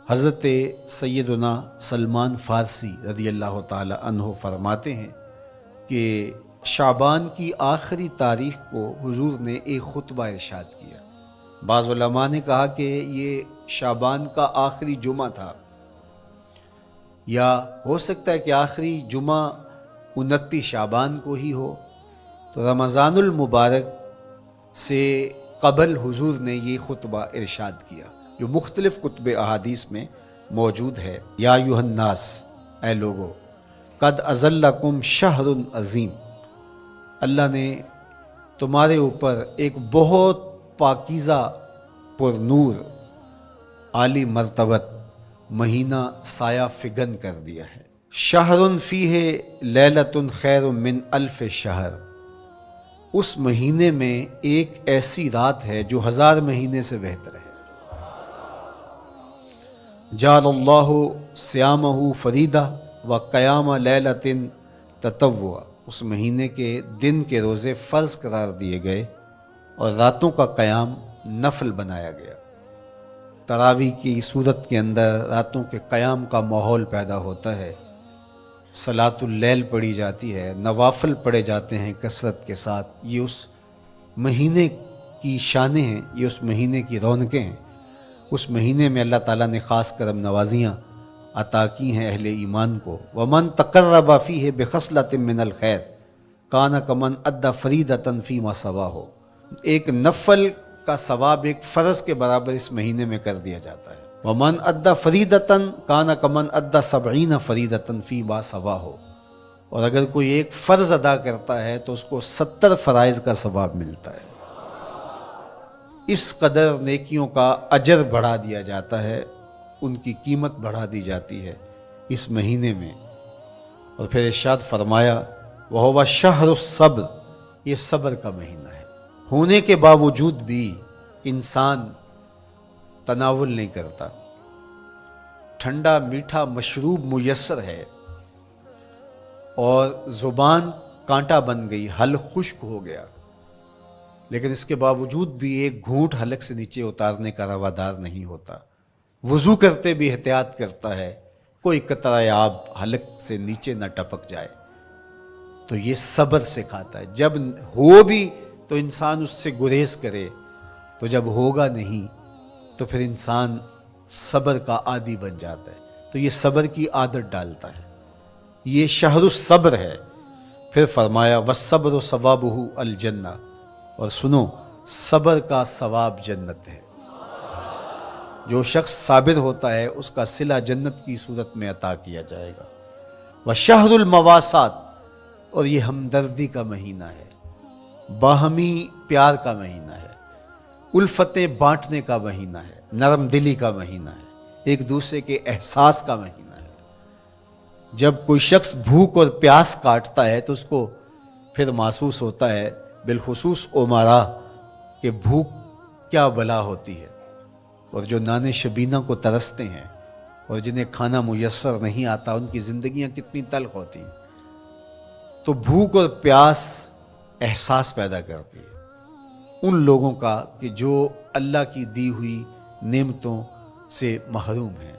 حضرت سیدنا سلمان فارسی رضی اللہ تعالی عنہ فرماتے ہیں کہ شعبان کی آخری تاریخ کو حضور نے ایک خطبہ ارشاد کیا۔ بعض علماء نے کہا کہ یہ شعبان کا آخری جمعہ تھا، یا ہو سکتا ہے کہ آخری جمعہ 29 شعبان کو ہی ہو، تو رمضان المبارک سے قبل حضور نے یہ خطبہ ارشاد کیا جو مختلف کتب احادیث میں موجود ہے۔ یا ایھا الناس، اے لوگو، قد اظلکم شہر عظیم، اللہ نے تمہارے اوپر ایک بہت پاکیزہ پر نور عالی مرتبت مہینہ سایہ فگن کر دیا ہے۔ شہر فیہ لیلۃ خیر من الف شہر، اس مہینے میں ایک ایسی رات ہے جو 1000 مہینے سے بہتر ہے۔ جعل اللہ صیامہ فریدہ و قیام لیلۃ تطوع، اس مہینے کے دن کے روزے فرض قرار دیے گئے اور راتوں کا قیام نفل بنایا گیا۔ تراویح کی صورت کے اندر راتوں کے قیام کا ماحول پیدا ہوتا ہے، صلاۃ اللیل پڑھی جاتی ہے، نوافل پڑھے جاتے ہیں کثرت کے ساتھ۔ یہ اس مہینے کی شانیں ہیں، یہ اس مہینے کی رونقیں ہیں۔ اس مہینے میں اللہ تعالیٰ نے خاص کرم نوازیاں عطا کی ہیں اہل ایمان کو۔ وَمَن تَقَرَّبَ فِيهِ بِخَصْلَةٍ مِّنَ الْخَيْرِ كَانَ كَمَنْ أَدَّى فَرِيضَةً فِيمَا سَوَاهُ، ایک نفل کا ثواب ایک فرض کے برابر اس مہینے میں کر دیا جاتا ہے۔ وَمَنْ أَدَّى فَرِيضَةً كَانَ كَمَنْ أَدَّى 70 فَرِيضَةً فِيمَا سَوَاهُ، اور اگر کوئی ایک فرض ادا کرتا ہے تو اس کو 70 فرائض کا ثواب ملتا ہے۔ اس قدر نیکیوں کا اجر بڑھا دیا جاتا ہے، ان کی قیمت بڑھا دی جاتی ہے اس مہینے میں۔ اور پھر ارشاد فرمایا وَهُوَ شَهْرُ الصَّبْرِ، یہ صبر کا مہینہ ہے۔ ہونے کے باوجود بھی انسان تناول نہیں کرتا، ٹھنڈا میٹھا مشروب میسر ہے اور زبان کانٹا بن گئی، حلق خشک ہو گیا، لیکن اس کے باوجود بھی ایک گھونٹ حلق سے نیچے اتارنے کا روادار نہیں ہوتا۔ وضو کرتے بھی احتیاط کرتا ہے کوئی قطرہ آب حلق سے نیچے نہ ٹپک جائے، تو یہ صبر سے کھاتا ہے۔ جب ہو بھی تو انسان اس سے گریز کرے، تو جب ہوگا نہیں تو پھر انسان صبر کا عادی بن جاتا ہے، تو یہ صبر کی عادت ڈالتا ہے۔ یہ شہر الصبر ہے۔ پھر فرمایا والصبر ثوابہ الجنہ، اور سنو صبر کا ثواب جنت ہے۔ جو شخص صابر ہوتا ہے اس کا صلہ جنت کی صورت میں عطا کیا جائے گا۔ وشہر المواسات، اور یہ ہمدردی کا مہینہ ہے، باہمی پیار کا مہینہ ہے، الفتیں بانٹنے کا مہینہ ہے، نرم دلی کا مہینہ ہے، ایک دوسرے کے احساس کا مہینہ ہے۔ جب کوئی شخص بھوک اور پیاس کاٹتا ہے تو اس کو پھر محسوس ہوتا ہے، بالخصوص امراء، کہ بھوک کیا بلا ہوتی ہے، اور جو نان شبینہ کو ترستے ہیں اور جنہیں کھانا میسر نہیں آتا ان کی زندگیاں کتنی تلخ ہوتی ہیں۔ تو بھوک اور پیاس احساس پیدا کرتی ہے ان لوگوں کا کہ جو اللہ کی دی ہوئی نعمتوں سے محروم ہیں۔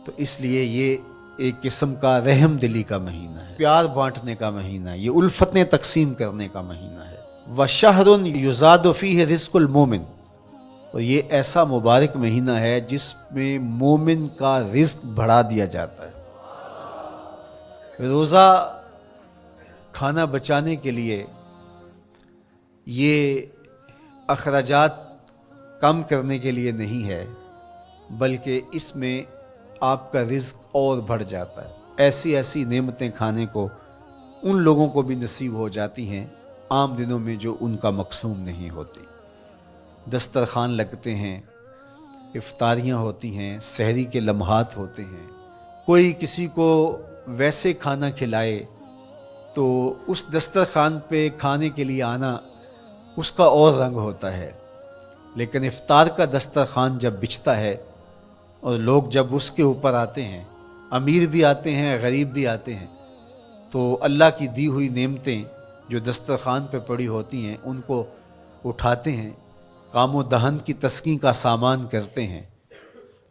تو اس لیے یہ ایک قسم کا رحم دلی کا مہینہ ہے، پیار بانٹنے کا مہینہ ہے، یہ الفتیں تقسیم کرنے کا مہینہ ہے۔ وَشَهْرٌ يُزَادُ فِيهِ رِزْقُ الْمُؤْمِنِ، اور یہ ایسا مبارک مہینہ ہے جس میں مومن کا رزق بڑھا دیا جاتا ہے۔ روزہ کھانا بچانے کے لیے، یہ اخراجات کم کرنے کے لیے نہیں ہے، بلکہ اس میں آپ کا رزق اور بڑھ جاتا ہے۔ ایسی ایسی نعمتیں کھانے کو ان لوگوں کو بھی نصیب ہو جاتی ہیں عام دنوں میں جو ان کا مقسوم نہیں ہوتی۔ دسترخوان لگتے ہیں، افطاریاں ہوتی ہیں، سحری کے لمحات ہوتے ہیں، کوئی کسی کو ویسے کھانا کھلائے تو اس دسترخوان پہ کھانے کے لیے آنا اس کا اور رنگ ہوتا ہے، لیکن افطار کا دسترخوان جب بچھتا ہے اور لوگ جب اس کے اوپر آتے ہیں، امیر بھی آتے ہیں، غریب بھی آتے ہیں، تو اللہ کی دی ہوئی نعمتیں جو دسترخوان پہ پڑی ہوتی ہیں ان کو اٹھاتے ہیں، کام و دہن کی تسکین کا سامان کرتے ہیں،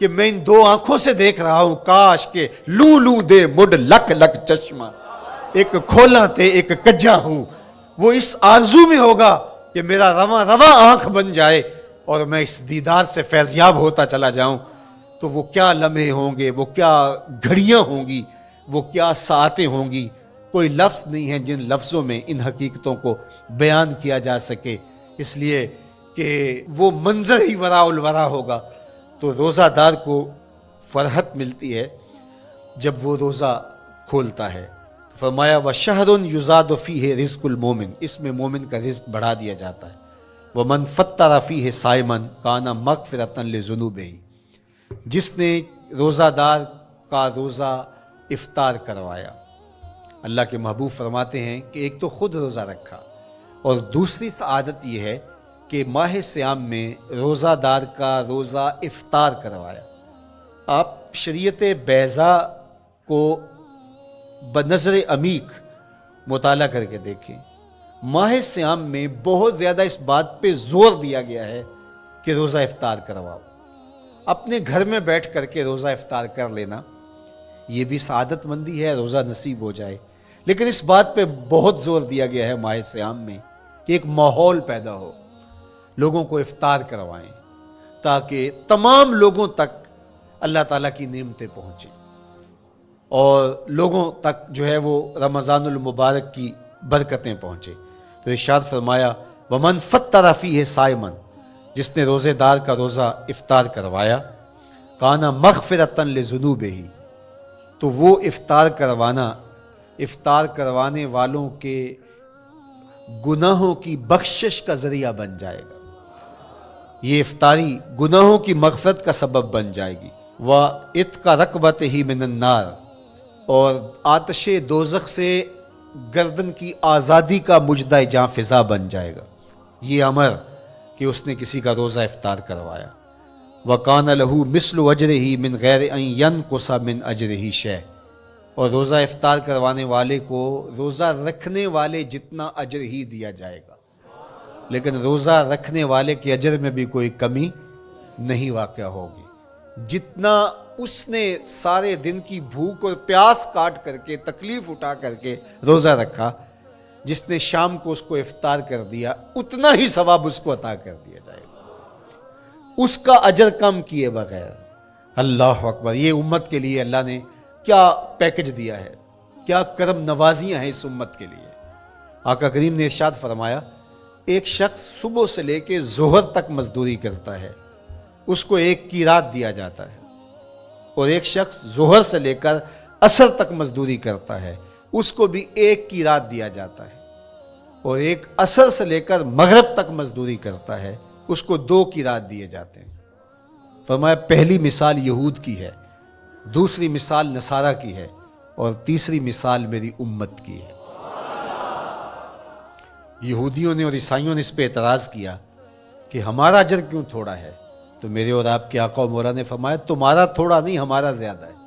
کہ میں ان دو آنکھوں سے دیکھ رہا ہوں، کاش کہ لو لو دے مڈ لک لک چشمہ، ایک کھولا تے ایک کجا ہوں. وہ اس آرزو میں ہوگا کہ میرا رواں رواں آنکھ بن جائے اور میں اس دیدار سے فیضیاب ہوتا چلا جاؤں. تو وہ کیا لمحے ہوں گے، وہ کیا گھڑیاں ہوں گی، وہ کیا ساعتیں ہوں گی. کوئی لفظ نہیں ہے جن لفظوں میں ان حقیقتوں کو بیان کیا جا سکے، اس لیے کہ وہ منظر ہی وراء الورا ہوگا. تو روزہ دار کو فرحت ملتی ہے جب وہ روزہ کھولتا ہے. فرمایا وَشَهْرٌ يُزَادُ فِيهِ رِزْقُ الْمُؤْمِنِ، اس میں مومن کا رزق بڑھا دیا جاتا ہے. وَمَنْ فَطَّرَ فِيهِ صَائِمًا كَانَ مَغْفِرَةً لِذُنُوبِهِ، جس نے روزہ دار کا روزہ افطار کروایا. اللہ کے محبوب فرماتے ہیں کہ ایک تو خود روزہ رکھا، اور دوسری سعادت یہ ہے کہ ماہ صیام میں روزہ دار کا روزہ افطار کروایا. آپ شریعت بیضاء کو بنظر عمیق مطالعہ کر کے دیکھیں. ماہ صیام میں بہت زیادہ اس بات پہ زور دیا گیا ہے کہ روزہ افطار کرواؤ. اپنے گھر میں بیٹھ کر کے روزہ افطار کر لینا یہ بھی سعادت مندی ہے، روزہ نصیب ہو جائے. لیکن اس بات پہ بہت زور دیا گیا ہے ماہ صیام میں کہ ایک ماحول پیدا ہو، لوگوں کو افطار کروائیں تاکہ تمام لوگوں تک اللہ تعالیٰ کی نعمتیں پہنچیں اور لوگوں تک جو ہے وہ رمضان المبارک کی برکتیں پہنچیں. تو ارشاد فرمایا وَمَنْ فَطَّرَ فِيهِ صَائِمًا، جس نے روزے دار کا روزہ افطار کروایا، کَانَ مَغْفِرَةً لِذُنُوبِهِ، تو وہ افطار کروانے والوں کے گناہوں کی بخشش کا ذریعہ بن جائے گا. یہ افطاری گناہوں کی مغفرت کا سبب بن جائے گی. وَإِتْقَ رَقْبَتِهِ مِنَ النَّارِ، اور آتش دوزخ سے گردن کی آزادی کا مجدہ جاں فضا بن جائے گا یہ امر کہ اس نے کسی کا روزہ افطار کروایا. وَقَانَ لَهُ مِثْلُ أَجْرِهِ مِنْ غَيْرِ أَنْ يَنْقُصَ مِنْ أَجْرِهِ شَيْءٌ، اور روزہ افطار کروانے والے کو روزہ رکھنے والے جتنا اجر ہی دیا جائے گا، لیکن روزہ رکھنے والے کے اجر میں بھی کوئی کمی نہیں واقع ہوگی. جتنا اس نے سارے دن کی بھوک اور پیاس کاٹ کر کے تکلیف اٹھا کر کے روزہ رکھا، جس نے شام کو اس کو افطار کر دیا اتنا ہی ثواب اس کو عطا کر دیا جائے گا، اس کا اجر کم کیے بغیر. اللہ اکبر! یہ امت کے لیے اللہ نے کیا پیکج دیا ہے، کیا کرم نوازیاں ہیں اس امت کے لیے. آقا کریم نے ارشاد فرمایا ایک شخص صبح سے لے کے ظہر تک مزدوری کرتا ہے، اس کو ایک قیراط دیا جاتا ہے. اور ایک شخص ظہر سے لے کر عصر تک مزدوری کرتا ہے، اس کو بھی ایک قیراط دیا جاتا ہے. اور ایک عصر سے لے کر مغرب تک مزدوری کرتا ہے، اس کو 2 قیراط دیے جاتے ہیں. فرمایا پہلی مثال یہود کی ہے، دوسری مثال نصارہ کی ہے، اور تیسری مثال میری امت کی ہے. یہودیوں نے اور عیسائیوں نے اس پہ اعتراض کیا کہ ہمارا اجر کیوں تھوڑا ہے؟ تو میرے اور آپ کے آقا و مولا نے فرمایا تمہارا تھوڑا نہیں، ہمارا زیادہ ہے.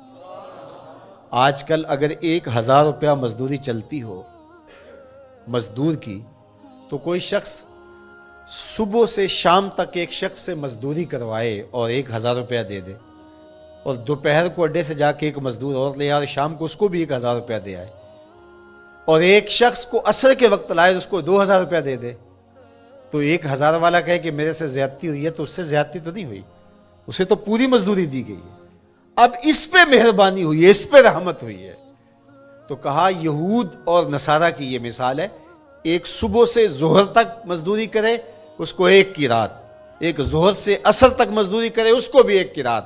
آج کل اگر 1000 روپیہ مزدوری چلتی ہو مزدور کی، تو کوئی شخص صبح سے شام تک ایک شخص سے مزدوری کروائے اور 1000 روپیہ دے دے، اور دوپہر کو اڈے سے جا کے ایک مزدور اور لے آئے اور شام کو اس کو بھی 1000 روپیہ دے آئے، اور ایک شخص کو عصر کے وقت لائے اس کو 2000 روپیہ دے دے، تو 1000 والا کہے کہ میرے سے زیادتی ہوئی ہے، تو اس سے زیادتی تو نہیں ہوئی، اسے تو پوری مزدوری دی گئی ہے. اب اس پہ مہربانی ہوئی ہے، اس پہ رحمت ہوئی ہے. تو کہا یہود اور نصارہ کی یہ مثال ہے، ایک صبح سے ظہر تک مزدوری کرے اس کو 1 قیراط، ایک ظہر سے عصر تک مزدوری کرے اس کو بھی 1 قیراط،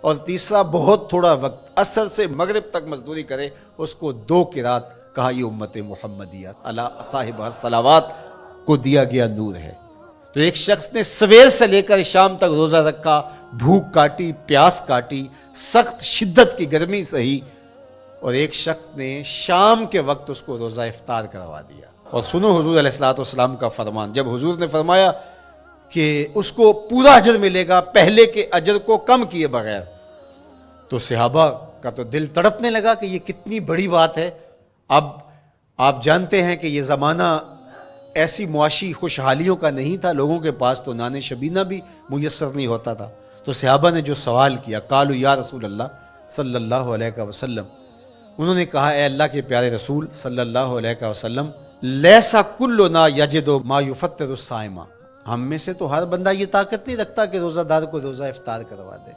اور تیسرا بہت تھوڑا وقت عصر سے مغرب تک مزدوری کرے اس کو 2 قیراط. کہا یہ امت محمدیہ علی صاحب الصلوات کو دیا گیا نور ہے. تو ایک شخص نے سویر سے لے کر شام تک روزہ رکھا، بھوک کاٹی، پیاس کاٹی، سخت شدت کی گرمی سہی، اور ایک شخص نے شام کے وقت اس کو روزہ افطار کروا دیا. اور سنو حضور علیہ الصلوۃ والسلام کا فرمان، جب حضور نے فرمایا کہ اس کو پورا اجر ملے گا پہلے کے اجر کو کم کیے بغیر، تو صحابہ کا تو دل تڑپنے لگا کہ یہ کتنی بڑی بات ہے. اب آپ جانتے ہیں کہ یہ زمانہ ایسی معاشی خوشحالیوں کا نہیں تھا، لوگوں کے پاس تو نان شبینہ بھی میسر نہیں ہوتا تھا. تو صحابہ نے جو سوال کیا، قالوا یا رسول اللہ صلی اللہ علیہ وسلم، انہوں نے کہا اے اللہ کے پیارے رسول صلی اللہ علیہ وسلم، لیسا کلنا یجد ما یفطر الصائم، ہم میں سے تو ہر بندہ یہ طاقت نہیں رکھتا کہ روزہ دار کو روزہ افطار کروا دے،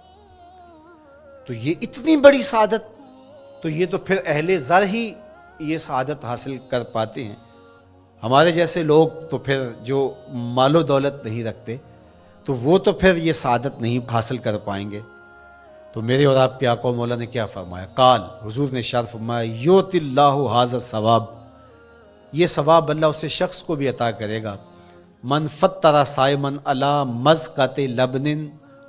تو یہ اتنی بڑی سعادت، تو یہ تو پھر اہل زر ہی یہ سعادت حاصل کر پاتے ہیں، ہمارے جیسے لوگ تو پھر جو مال و دولت نہیں رکھتے تو وہ تو پھر یہ سعادت نہیں حاصل کر پائیں گے۔ تو میرے اور آپ کے آقا و مولا نے کیا فرمایا؟ قال، حضور نے ارشاد فرمایا، یؤتی اللہ ھذا الثواب، یہ ثواب اللہ اسے شخص کو بھی عطا کرے گا، من فطر صائما علی مزقۃ لبن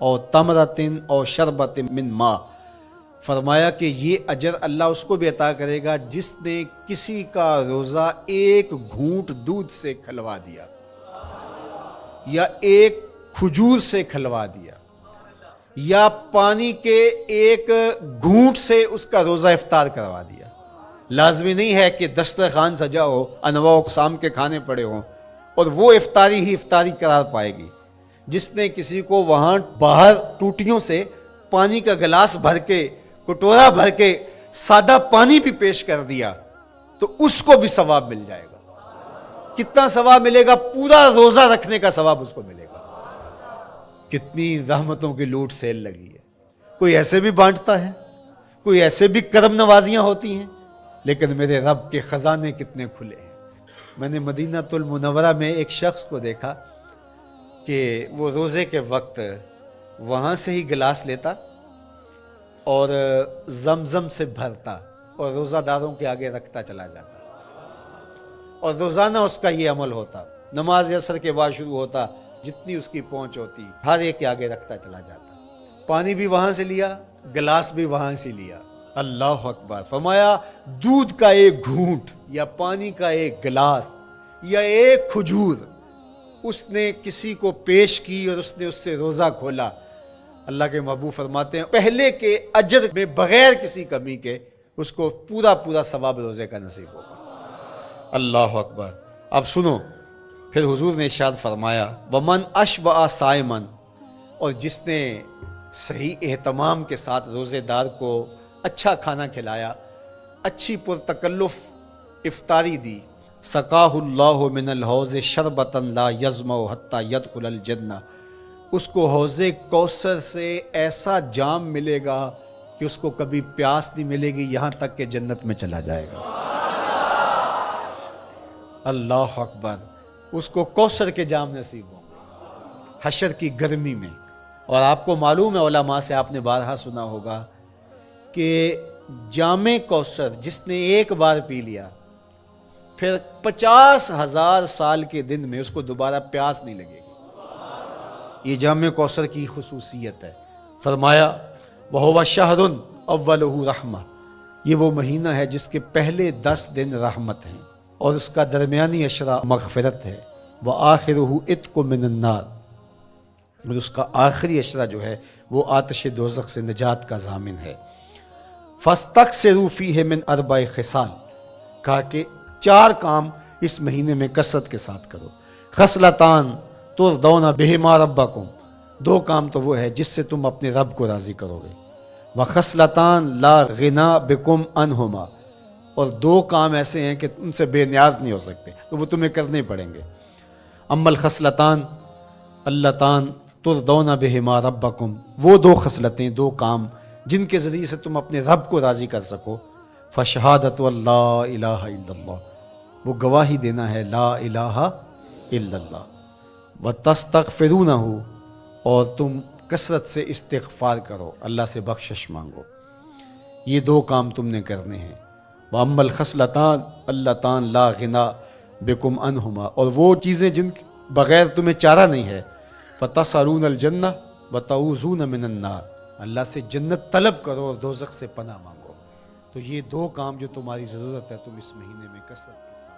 او تمرۃ او شربۃ من ماء، فرمایا کہ یہ اجر اللہ اس کو بھی عطا کرے گا جس نے کسی کا روزہ ایک گھونٹ دودھ سے کھلوا دیا یا ایک کھجور سے کھلوا دیا یا پانی کے ایک گھونٹ سے اس کا روزہ افطار کروا دیا۔ لازمی نہیں ہے کہ دسترخوان سجا ہو، انواع و اقسام کے کھانے پڑے ہوں اور وہ افطاری ہی افطاری قرار پائے گی۔ جس نے کسی کو وہاں باہر ٹوٹیوں سے پانی کا گلاس بھر کے، کٹورا بھر کے سادہ پانی بھی پیش کر دیا تو اس کو بھی ثواب مل جائے گا۔ کتنا ثواب ملے گا؟ پورا روزہ رکھنے کا ثواب اس کو ملے گا۔ کتنی رحمتوں کی لوٹ سیل لگی ہے، کوئی ایسے بھی بانٹتا ہے، کوئی ایسے بھی کرم نوازیاں ہوتی ہیں، لیکن میرے رب کے خزانے کتنے کھلے ہیں۔ میں نے مدینہ المنورہ میں ایک شخص کو دیکھا کہ وہ روزے کے وقت وہاں سے ہی گلاس لیتا اور زمزم سے بھرتا اور روزہ داروں کے آگے رکھتا چلا جاتا، اور روزانہ اس کا یہ عمل ہوتا، نماز عصر کے بعد شروع ہوتا، جتنی اس کی پہنچ ہوتی ہر ایک کے آگے رکھتا چلا جاتا، پانی بھی وہاں سے لیا، گلاس بھی وہاں سے لیا۔ اللہ اکبر، فرمایا دودھ کا ایک گھونٹ یا پانی کا ایک گلاس یا ایک کھجور اس نے کسی کو پیش کی اور اس نے اس سے روزہ کھولا، اللہ کے محبوب فرماتے ہیں پہلے کے اجر میں بغیر کسی کمی کے اس کو پورا ثواب روزے کا نصیب ہوگا۔ اللہ اکبر۔ اب سنو، پھر حضور نے ارشاد فرمایا ومن اشبع صائما، اور جس نے صحیح اہتمام کے ساتھ روزے دار کو اچھا کھانا کھلایا، اچھی پرتکلف افطاری دی، سقاہ اللہ من الحوض شربتا لا یظمأ حتی یدخل الجنہ، اس کو حوض کوثر سے ایسا جام ملے گا کہ اس کو کبھی پیاس نہیں ملے گی یہاں تک کہ جنت میں چلا جائے گا۔ اللہ اکبر، اس کو کوثر کے جام نصیب ہوں گے حشر کی گرمی میں۔ اور آپ کو معلوم ہے، علماء سے آپ نے بارہا سنا ہوگا کہ جام کوثر جس نے ایک بار پی لیا پھر 50,000 سال کے دن میں اس کو دوبارہ پیاس نہیں لگے گی۔ یہ جام کوثر کی خصوصیت ہے۔ فرمایا وَهُوَ شَهْرٌ أَوَّلُهُ رَحْمَةٌ، یہ وہ مہینہ ہے جس کے پہلے 10 دن رحمت ہیں اور اس کا درمیانی عشرہ مغفرت ہے، وَآخِرُهُ عِتْقٌ مِّنَ النَّارِ، اور اس کا آخری عشرہ جو ہے وہ آتش دوزخ سے نجات کا ضامن ہے۔ فَاسْتَكْثِرُوا فِيهِ مِنْ 4 خصال، کہا کہ 4 کام اس مہینے میں کثرت کے ساتھ کرو۔ خصلتان ترضون بہما ربکم، 2 کام تو وہ ہے جس سے تم اپنے رب کو راضی کرو گے۔ وخصلتان لا غنا بکم عنہما، اور 2 کام ایسے ہیں کہ ان سے بے نیاز نہیں ہو سکتے تو وہ تمہیں کرنے پڑیں گے۔ اما الخصلتان اللتان ترضون بہما ربکم، وہ 2 خصلتیں، 2 کام جن کے ذریعے سے تم اپنے رب کو راضی کر سکو۔ فشہادت اللہ الہ الا اللہ، وہ گواہی دینا ہے لا الہ الا اللہ، وتستغفرونہ، اور تم کثرت سے استغفار کرو، اللہ سے بخشش مانگو۔ یہ 2 کام تم نے کرنے ہیں۔ وَأَمَّا الْخَصْلَتَانِ اللَّتَانِ لَا غِنَىٰ بِكُمْ عَنْهُمَا، اور وہ چیزیں جن بغیر تمہیں چارہ نہیں ہے۔ فَتَسْأَلُونَ الْجَنَّةَ وَتَعُوذُونَ مِنَ النَّارِ، اللہ سے جنت طلب کرو اور دوزخ سے پناہ مانگو۔ تو یہ 2 کام جو تمہاری ضرورت ہے تم اس مہینے میں کثرت کے ساتھ